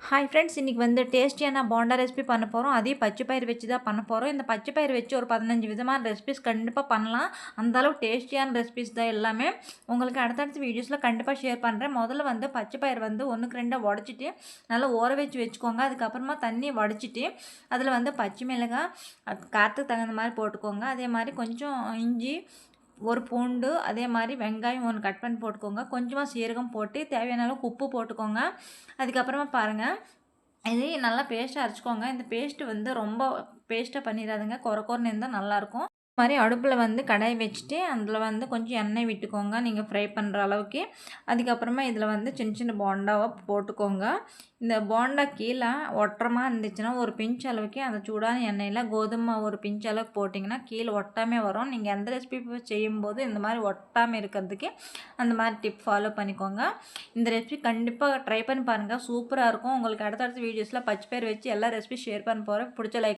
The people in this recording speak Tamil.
ஹாய் ஃப்ரெண்ட்ஸ், இன்றைக்கி வந்து டேஸ்டியான போண்டா ரெசிபி பண்ண போகிறோம். அதையும் பச்சை பயிறு வச்சு தான் பண்ண போகிறோம். இந்த பச்சை பயிறு வச்சு ஒரு 15 விதமான ரெசிபிஸ் கண்டிப்பாக பண்ணலாம். அந்தளவுக்கு டேஸ்டியான ரெசிபிஸ் தான் எல்லாமே. உங்களுக்கு அடுத்தடுத்த வீடியோஸில் கண்டிப்பாக ஷேர் பண்ணுறேன். முதல்ல வந்து பச்சை பயிறு வந்து 1க்கு 2 உடச்சிட்டு நல்லா ஊற வச்சு வச்சுக்கோங்க. அதுக்கப்புறமா தண்ணி வடிச்சிட்டு அதில் வந்து பச்சை மிளகாய் காரத்துக்கு தகுந்த மாதிரி போட்டுக்கோங்க. அதே மாதிரி கொஞ்சம் இஞ்சி, ஒரு பூண்டு, அதே மாதிரி வெங்காயம் 1 கட் பண்ணி போட்டுக்கோங்க. கொஞ்சமாக சீரகம் போட்டு தேவையான அளவுக்கு உப்பு போட்டுக்கோங்க. அதுக்கப்புறமா பாருங்கள், இதையும் நல்லா பேஸ்ட்டாக அரைச்சிக்கோங்க. இந்த பேஸ்ட்டு வந்து ரொம்ப பேஸ்ட்டாக பண்ணிடாதுங்க, கொரன்னு இருந்தால் நல்லாயிருக்கும். இது மாதிரி அடுப்பில் வந்து கடாய் வச்சுட்டு அதில் வந்து கொஞ்சம் எண்ணெய் விட்டுக்கோங்க, நீங்கள் ஃப்ரை பண்ணுற அளவுக்கு. அதுக்கப்புறமா இதில் வந்து சின்ன சின்ன போண்டாவாக போட்டுக்கோங்க. இந்த போண்டா கீழே ஒட்டுறமா இருந்துச்சுன்னா ஒரு பிஞ்ச் அளவுக்கு அந்த சூடான எண்ணெயில் கோதுமை ஒரு பிஞ்ச் அளவுக்கு போட்டிங்கன்னா கீழே ஒட்டாமே வரும். நீங்கள் எந்த ரெசிபி செய்யும்போது இந்த மாதிரி ஒட்டாமல் இருக்கிறதுக்கு அந்த மாதிரி டிப் ஃபாலோ பண்ணிக்கோங்க. இந்த ரெசிபி கண்டிப்பாக ட்ரை பண்ணி பாருங்கள், சூப்பராக இருக்கும். உங்களுக்கு அடுத்தடுத்த வீடியோஸில் பச்சை பயிறு வச்சு எல்லா ரெசிபி ஷேர் பண்ண போகிறேன். பிடிச்ச லைக்